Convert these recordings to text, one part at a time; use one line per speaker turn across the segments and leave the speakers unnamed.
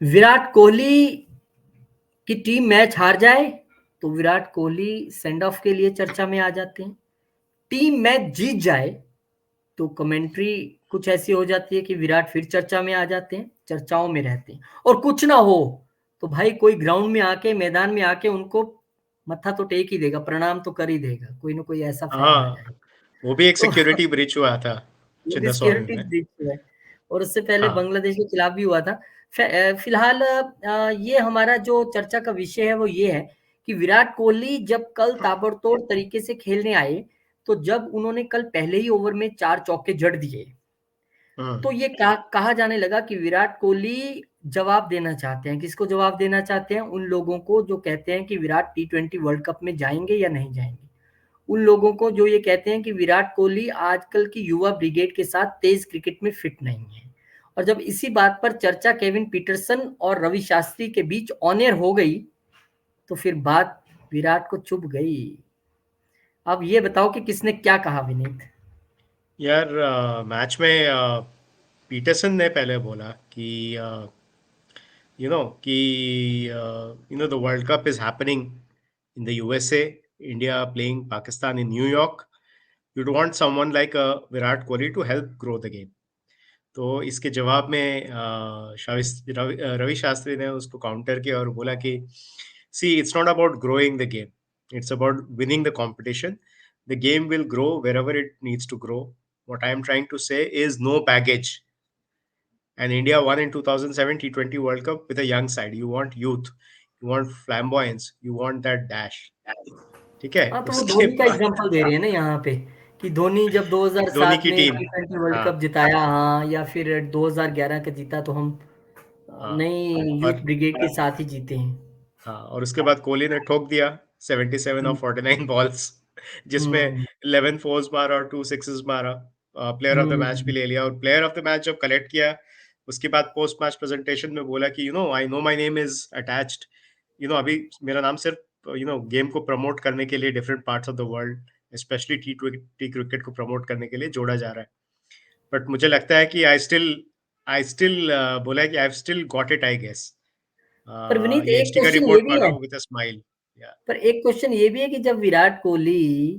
विराट कोहली की team match हार जाए तो विराट कोहली सेंड ऑफ के लिए चर्चा में आ जाते हैं। टीम मैच जीत जाए तो कमेंट्री कुछ ऐसी हो जाती है कि विराट फिर चर्चा में आ जाते हैं, चर्चाओं में रहते हैं। और कुछ ना हो तो भाई कोई ग्राउंड में आके, मैदान में आके उनको मत्था तो टेक ही देगा, प्रणाम तो कर ही देगा, कोई ना कोई ऐसा फैन आ
हाँ,
जाए।
वो भी एक
तो
सिक्योरिटी ब्रीच हुआ था
ये भी
चिन्नास्वामी
सिक्योरिटी
में।
ब्रीच हुआ है और उससे पहले
हाँ,
बांग्लादेश के खिलाफ भी हुआ था। फिलहाल ये हमारा जो चर्चा का विषय है वो ये है कि विराट कोहली जब कल ताबड़तोड़ तरीके से खेलने आए, तो जब उन्होंने कल पहले ही ओवर में 4 चौके जड़ दिए, तो ये कहा जाने लगा कि विराट कोहली जवाब देना चाहते हैं। किसको जवाब देना चाहते हैं? उन लोगों को जो कहते हैं कि विराट टी20 वर्ल्ड कप में जाएंगे या नहीं जाएंगे। उन लोगों को जो ये कहते हैं कि विराट कोहली आजकल की युवा ब्रिगेड के साथ तेज क्रिकेट में फिट नहीं है। और जब इसी बात पर चर्चा केविन पीटरसन और रवि शास्त्री के बीच ऑन एयर हो गई, तो फिर बात विराट को चुभ गई। अब ये बताओ कि किसने क्या कहा विनीत?
यार मैच में पीटरसन ने पहले बोला कि कि the World Cup is happening in the USA, India playing Pakistan in New York. You'd want someone like Virat Kohli to help grow the game. तो इसके जवाब में रवि शास्त्री ने उसको काउंटर किया और बोला कि see it's not about growing the game, it's about winning the competition. The game will grow wherever it needs to grow. What I am trying to say is no baggage. And India won in 2007 T20 World Cup with a young side. You want youth, you want flamboyance, you want that dash. ठीक है.
हाँ, तो वो
उसके
धोनी का
बाद
example दे रहे हैं ना यहाँ पे कि धोनी जब
धोनी
2007
की
में
टीम.
टी20 वर्ल्ड
हाँ,
कप जिताया, हाँ, या फिर 2011 का जीता, तो हम
हाँ.
नई यूथ
और
ब्रिगेड के साथ ही जीते हैं।
हाँ, और उसके बाद कोहली ने ठोक दिया 77
हुँ,
ऑफ 49 बॉल्स, जिसमें
हुँ,
11 फोर्स मारा और 2 सिक्सेस मारा. प्लेयर ऑफ द मैच भी
हुँ,
ले लिया, और प्लेयर ऑफ द मैच जब कलेक्ट किया उसके बाद पोस्ट मैच प्रेजेंटेशन में बोला कि I know my name is attached. अभी मेरा नाम सिर्फ गेम को प्रमोट करने के लिए different parts of the world, specially T20 cricket को प्रमोट करने के लिए जोड़ा जा रहा है. बट मुझे लगता है कि आई स्टिल बोला है कि I have still got it, I guess.
पर विनीत
ये
एक
एचटी का
क्वेश्चन ये
रिपोर्ट
भी
पढ़
है,
रहा हूँ विद अ स्माइल. या
पर एक क्वेश्चन ये भी है कि जब विराट कोहली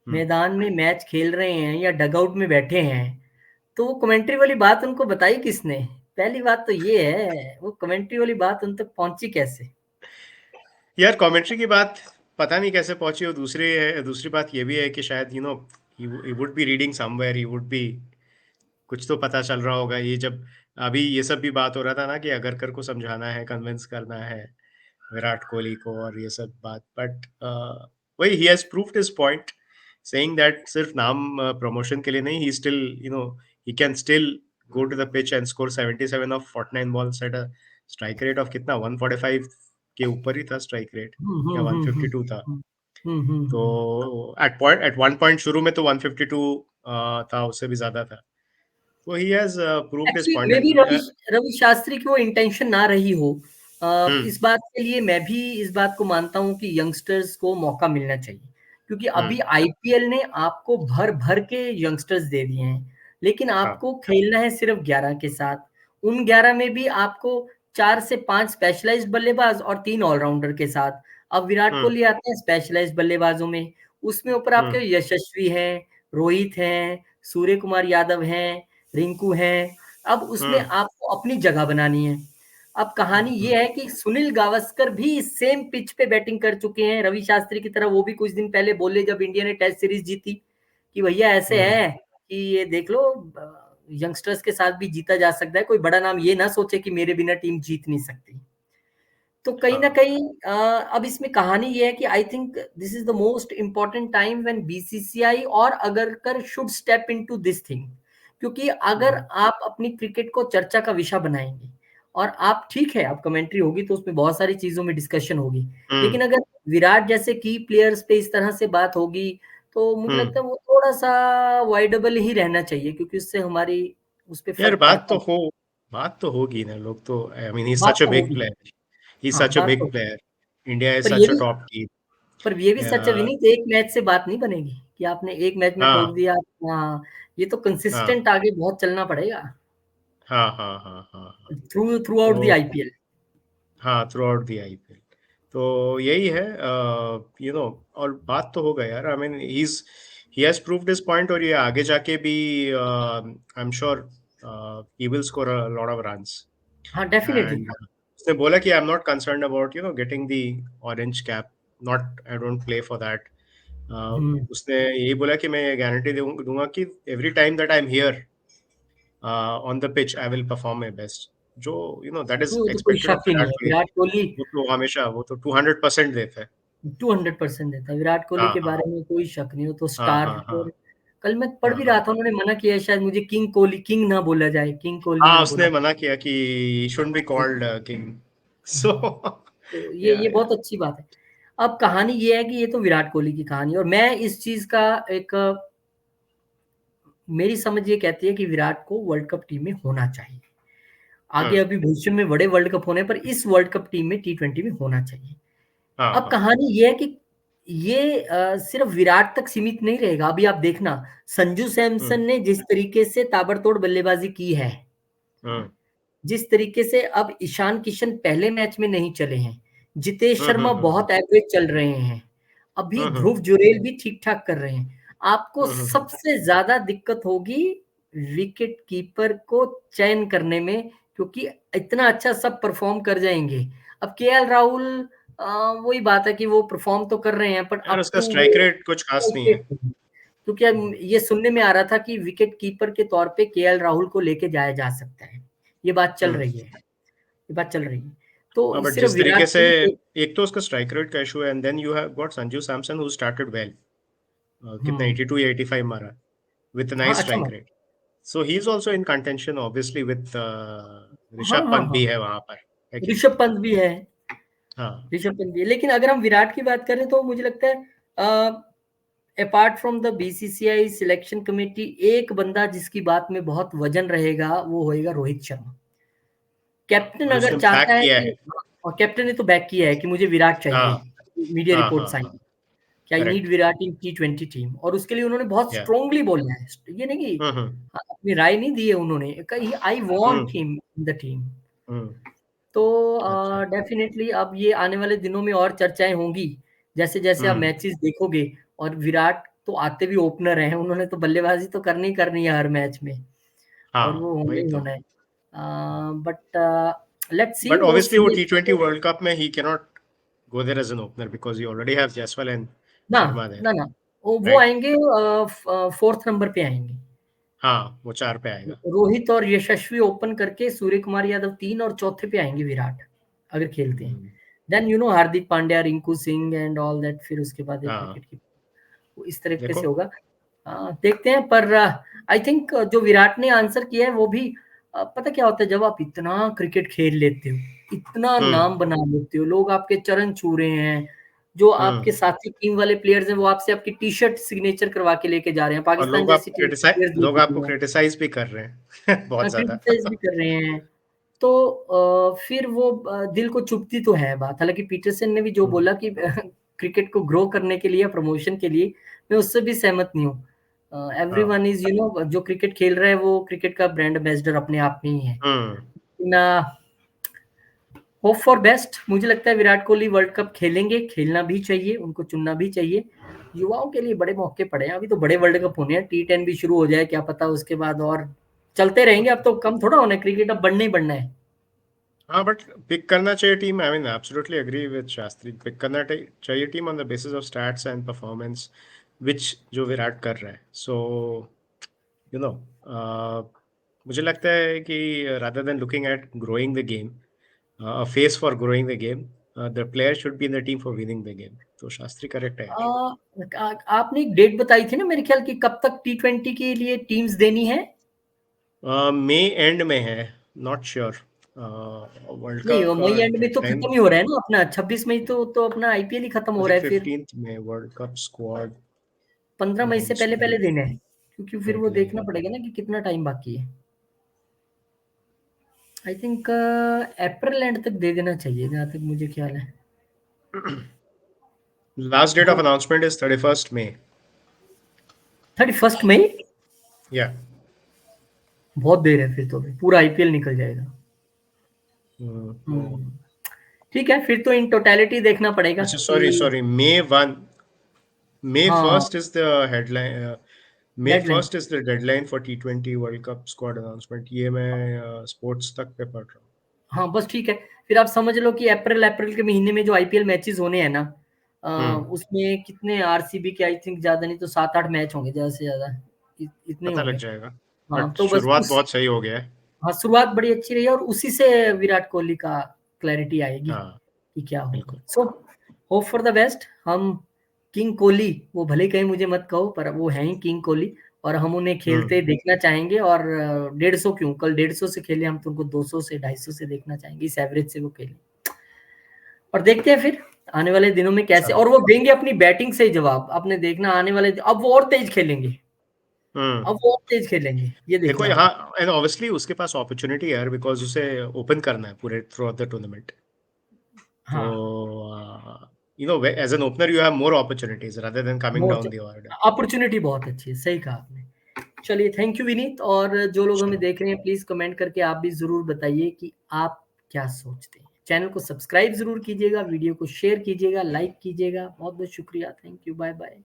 हम्म
मैदान में मैच खेल रहे हैं या डगआउट में बैठे हैं, तो वो कमेंट्री वाली बात उनको बताई किसने? पहली बात तो ये है, वो कमेंट्री वाली बात उन तक पहुंची कैसे?
यार, कमेंट्री की बात पता नहीं कैसे पहुंची. और दूसरी बात ये भी है कि शायद he would be reading somewhere, he would be, कुछ तो पता चल रहा होगा. ये जब अभी ये सब भी बात हो रहा था ना कि अगरकर को समझाना है, कन्विंस करना है विराट कोहली को, और ये सब बात. बट वही, he has proved his point, saying that सिर्फ नाम प्रमोशन के लिए नहीं, he still he can still go to the pitch and score 77 off 49 balls at a strike rate of कितना, 145 के ऊपर ही था स्ट्राइक रेट,
हुँ,
या
हुँ, हुँ, हुँ,
152 था.
हुँ। हुँ, हुँ,
तो
हुँ।
एट वन पॉइंट शुरू में तो 152 था, उससे भी ज्यादा था. तो he has proved his
actually
point.
Maybe
and
Ravi Shastri की वो इंटेंशन ना रही हो।
हम्म
इस बात के लिए मैं भी इस बात को मानता हूँ कि यंगस्टर्स को मौका मिलना चाहिए, क्योंकि अभी
हम्म
आईपीएल ने आपको भर-भर के यंगस्टर्स दे दिए हैं, लेकिन
हाँ.
आपको खेलना है सिर्फ 11 के साथ। उन 11 में भी आपको 4 से 5 स्पेशलाइज्ड बल्लेबाज और 3 ऑलराउंडर के साथ। अब विराट
हम्म
कोहली आते हैं स्पेशलाइज्ड बल्लेबाजों में, उसमें ऊपर आपके
हम्म
यशस्वी हैं, रोहित हैं, सूर्य कुमार यादव हैं, रिंकू हैं। अब उसमें
हम्म
आपको अपनी जगह बनानी है। अब कहानी
हम्म
ये है कि सुनील गावस्कर भी सेम पिच पे बैटिंग कर चुके हैं रवि शास्त्री की तरह। वो भी कुछ दिन पहले बोले जब इंडिया ने टेस्ट सीरीज जीती कि भैया ऐसे
हम्म
है कि ये देख लो, यंगस्टर्स के साथ भी जीता जा सकता है, कोई बड़ा नाम ये ना सोचे कि मेरे बिना टीम जीत नहीं सकती। तो कहीं न
हाँ.
कहीं अब इसमें कहानी ये है कि I think this is the most important time when BCCI और Agarkar should step into this thing. क्योंकि अगर
हम्म
आप अपनी क्रिकेट को चर्चा का विषय बनाएँगे और आप ठीक है, अब कमेंट्री होगी तो उसमें बहुत सारी चीज़ों में डिस्कशन होगी। लेकिन
हम्म
अगर विराट जैसे की प्लेयर्स पे इस तरह से बात होगी, तो मुझे
हम्म
लगता है वो थोड़ा-सा अवॉइडेबल ही रहना चाहिए, क्योंकि उससे हमारी उस पे
यार,
फ़र्क पड़ता है।
बात तो होगी ना. लोग तो, आई मीन, ही इज
बात
सच अ
तो
बिग
होगी।
प्लेयर, ही इज
हाँ,
सच अ
बात तो
बिग प्लेयर. इंडिया इज
पर ये
सच अ
भी
टॉप टीम.
पर ये भी सच है विनीत, एक मैच से बात नहीं बनेगी कि आपने एक मैच में
हाँ
ठोक दिया। हाँ, ये तो
हाँ
कंसिस्टेंट आगे बहुत चलना पड़ेगा।
हाँ हाँ हाँ हाँ हाँ.
थ्रू आउट द
तो
आईपीएल।
हाँ, थ्रू आउट द आईपीएल। तो यही है, और बात तो होगा यार। I mean he has proved his point, और ये आगे जाके भी I am sure he will score a lot of runs.
हाँ डेफिनेटली।
एंड उसने बोला कि I am not concerned about getting the orange cap, not, I don't play for that.
Hmm.
उसने यही बोला कि मैं गारंटी दूंगा कि every time that I am here on the pitch I will perform my best, जो that is
तो कोई
एक्सपेक्टेड ऑफ
शक ही नहीं
विराट
है,
कोहली।
विराट कोहली
वो तो 200% देता है।
200% देता है, विराट कोहली
हाँ,
के
हाँ,
बारे में कोई शक नहीं, हो तो
हाँ,
स्टार।
हाँ, हाँ,
और कल मैं पढ़
हाँ,
भी रहा
हाँ,
था, उन्होंने मना किया है शायद, मुझे किंग कोहली, किंग ना बोला जाए, किंग कोहली
हाँ,
ना बोला
उसने मना किया कि शुड बी
जाए।
Called king. सो
तो
या
ये बहुत अच्छी बात है। अब कहानी ये है कि ये तो विराट कोहली की कहानी है, और मैं इस चीज का एक, मेरी समझ ये कहती है कि विराट को वर्ल्ड कप टीम में होना चाहिए। आगे
हम्म,
अभी भविष्य में बड़े वर्ल्ड कप होने पर इस वर्ल्ड कप टीम में T20 में होना चाहिए।
हाँ,
अब
हाँ,
कहानी ये है कि ये सिर्फ विराट तक सीमित नहीं रहेगा। अभी आप देखना, संजू सैमसन
हम्म,
ने जिस तरीके से ताबड़तोड़ बल्लेबाजी की है,
हम्म,
जिस तरीके से अब ईशान किशन पहले मैच में नहीं चले हैं, जितेश
हम्म,
शर्मा बहुत एवरेज चल रहे हैं, अभी
हम्म,
ध्रुव जुरेल भी ठीक ठाक कर रहे हैं। आपको
हम्म,
सबसे ज्यादा दिक्कत होगी विकेट कीपर को चयन करने में, क्योंकि इतना अच्छा सब परफॉर्म कर जाएंगे। अब केएल राहुल, वही बात है कि वो परफॉर्म तो कर रहे हैं, पर
यार
अप
उसका
टू
स्ट्राइक
वो
रेट कुछ खास नहीं है।
विकेट नहीं। क्योंकि अब
हम्म,
ये सुनने में आ रहा था कि विकेट कीपर के तौर पे केएल राहुल को लेके जाया जा सकता है। ये बात चल
हम्म।
रही है, ये बात चल रही है। तो
हाँ, बट
सिर्फ
जिस तरीके
विराट
से,
कोहली।
एक तो उसका स्ट्राइक रेट का इशू है, and then you have got Sanju Samson who started well. कितना
हम्म।
82 या 85 मारा विथ
हाँ
नाइस
अच्छा
स्ट्राइक
मार।
Rate. So he is also in contention obviously with
हाँ
ऋषभ
हाँ
पंत
हाँ,
भी है वहां पर, है कि नहीं?
ऋषभ पंत भी है।
हाँ,
ऋषभ पंत भी है, लेकिन अगर हम विराट की बात करें तो मुझे लगता है apart from the BCCI selection committee, एक बंदा जिसकी बात में बहुत वजन रहेगा वो होएगा रोहित शर्मा। कैप्टन
और
अगर
उसने
चाहता
बैक
है
किया
कि,
है।
और कैप्टन ने तो बैक किया है कि मुझे विराट
हाँ,
चाहिए, मीडिया
हाँ,
रिपोर्ट्स
हाँ,
आई
हाँ,
कि I need
correct.
Virat in T20 team, और उसके लिए उन्होंने बहुत
या
स्ट्रांगली बोला है। ये नहीं कि
हम्म, हम्म,
अपनी राय नहीं दी है उन्होंने, कही I want
hmm,
him in the team.
हम्म,
तो
अच्छा,
डेफिनेटली अब ये आने वाले दिनों में और चर्चाएं होंगी, जैसे जैसे आप
हम्म,
मैचेस देखोगे। और विराट तो आते भी ओपनर हैं, उन्होंने तो बल्लेबाजी तो करनी ही करनी है हर मैच में, और वो
हाँ,
होना
वही
ही
तो।
होना है। बट लेट्स सी,
बट
वो
ऑब्वियसली वो T20
सीरीज।
वर्ल्ड कप में ही cannot go there as an opener because you already have Jaiswal and
ना
Sharma there,
ना, वो
right?
आएंगे, फोर्थ नंबर पे आएंगे।
हाँ, वो 4 पे आएगा।
रोहित और यशस्वी ओपन करके सूर्य कुमार यादव तीन, और चौथे पे आएंगे विराट, अगर खेलते हैं।
Hmm,
then Hardik Pandya, Rinku Singh and all that, फिर उसके बाद एक
हाँ,
विकेट की, वो इस तरीके
देखो।
से होगा। देखते हैं, पर आई थिंक जो विराट ने आंसर किया है वो भी, पता क्या होता है, जब आप इतना क्रिकेट खेल लेते हो, इतना
हम्म,
नाम बना लेते हो, लोग आपके चरण छू रहे हैं, जो आपके
हम्म।
साथी टीम वाले प्लेयर्स हैं वो आपसे आपकी टी शर्ट सिग्नेचर करवा के लेके जा रहे हैं,
और
पाकिस्तान जैसी टीम के प्लेयर्स दूर
लोग
दूर
आपको
हैं,
क्रिटिसाइज भी कर रहे हैं बहुत ज्यादा।
क्रिटिसाइज भी कर रहे हैं। तो फिर वो दिल को चुभती तो है बात। हालांकि पीटरसन ने भी जो
हम्म,
बोला कि क्रिकेट को ग्रो करने के लिए, प्रमोशन के लिए, मैं उससे भी सहमत नहीं हूँ।
हाँ,
एवरीवन इज, जो क्रिकेट खेल रहा है वो क्रिकेट का ब्रांड एम्बेसडर अपने आप में ही है
हम्म,
ना। Hope for best. मुझे लगता है विराट कोहली वर्ल्ड कप खेलेंगे, खेलना भी चाहिए, उनको चुनना भी चाहिए। युवाओं के लिए बड़े मौके पड़े हैं, अभी तो बड़े वर्ल्ड कप होने हैं, T10 भी शुरू हो जाए क्या पता, उसके बाद और चलते रहेंगे। अब तो कम थोड़ा होना है, क्रिकेट अब बढ़ना ही बढ़ना है।
हाँ, बट पिक करना चाहिए team. I mean absolutely agree with Shastri, pick करना चाहिए team on the basis of stats and performance, which जो विराट कर रहा है। सो यू नो मुझे लगता है कि rather than looking at growing the game, a face for growing the game, the player should be in the team for winning the game. तो Shastri correct है यार।
आपने एक डेट बताई थी ना मेरे ख्याल की, कब तक T20 के लिए टीम्स देनी है?
मई एंड में है, नॉट श्योर। वर्ल्ड
नहीं,
कप का
मई एंड में तो
टाइम
खत्म ही हो रहा है ना अपना, 26 मई तो अपना आईपीएल ही खत्म हो
आई
रहा
थिंक
है फिर।
15th में वर्ल्ड कप स्क्वाड
15 मई से
अनाउंस
पहले पहले
होगी।
देना है, क्योंकि फिर वो
एग्जैक्टली।
देखना पड़ेगा ना कि कितना टाइम बाकी है। आई थिंक अप्रैल एंड तक दे देना चाहिए, जहाँ तक मुझे ख्याल है।
लास्ट डेट ऑफ
बहुत,
अनाउंसमेंट इज 31st मई।
31 मई,
या
बहुत देर है फिर तो, अभी पूरा आईपीएल निकल जाएगा। हम्म, ठीक है, फिर तो इन टोटलिटी देखना पड़ेगा
अच्छा, सॉरी
कि
सॉरी, May
हाँ
1st is the headline. May
deadline.
1st is the deadline for T20 World Cup squad announcement. ये मैं स्पोर्ट्स तक पे पढ़ रहा हूँ.
हाँ बस ठीक है, फिर आप समझ लो कि अप्रैल के महीने में जो आईपीएल मैचेस होने हैं ना,
हम्म.
उसमें कितने आरसीबी के, आई थिंक ज्यादा नहीं तो 7-8 मैच होंगे ज्यादा से ज्यादा, इतने
पता लग
होंगे।
जाएगा.
हाँ
बट
तो बस
शुरुआत
उस,
बहुत सही हो गया है.
हाँ शुरुआत बड़ी अच्छी रही है और उसी से विराट कोहली का क्लैरिटी आएगी
हाँ,
कि क्या होगा।
बिल्कुल.
So hope for the best. हम किंग कोहली, वो भले कहीं मुझे मत कहो पर वो है ही किंग कोहली, और हम उन्हें खेलते
हम्म.
देखना चाहेंगे। और 150 क्यों, कल 150 से खेले, हम तुमको 200 से 250 से देखना चाहेंगे, इस एवरेज से वो खेले। और देखते हैं फिर आने वाले दिनों में कैसे,
चलो.
और वो देंगे अपनी बैटिंग से ही जवाब। आपने देखना आने वाले, अब वो और तेज खेलेंगे,
हम्म.
अब वो और तेज खेलेंगे, ये
देखो
देखना आप।
यहाँ, एंड ऑब्वियसली उसके पास अपॉर्चुनिटी है यार, बिकॉज उसे ओपन करना है पूरे थ्रू आउट द टूर्नामेंट. तो
हाँ
as an opener you have more opportunities rather than coming
more,
down the order.
Opportunity बहुत अच्छी है, सही कहा आपने। चलिए थैंक यू विनीत, और जो लोग हमें
चलो.
देख रहे हैं प्लीज कमेंट करके आप भी जरूर बताइए कि आप क्या सोचते हैं। चैनल को सब्सक्राइब जरूर कीजिएगा, वीडियो को शेयर कीजिएगा, लाइक कीजिएगा। बहुत बहुत शुक्रिया, थैंक यू, बाय बाय।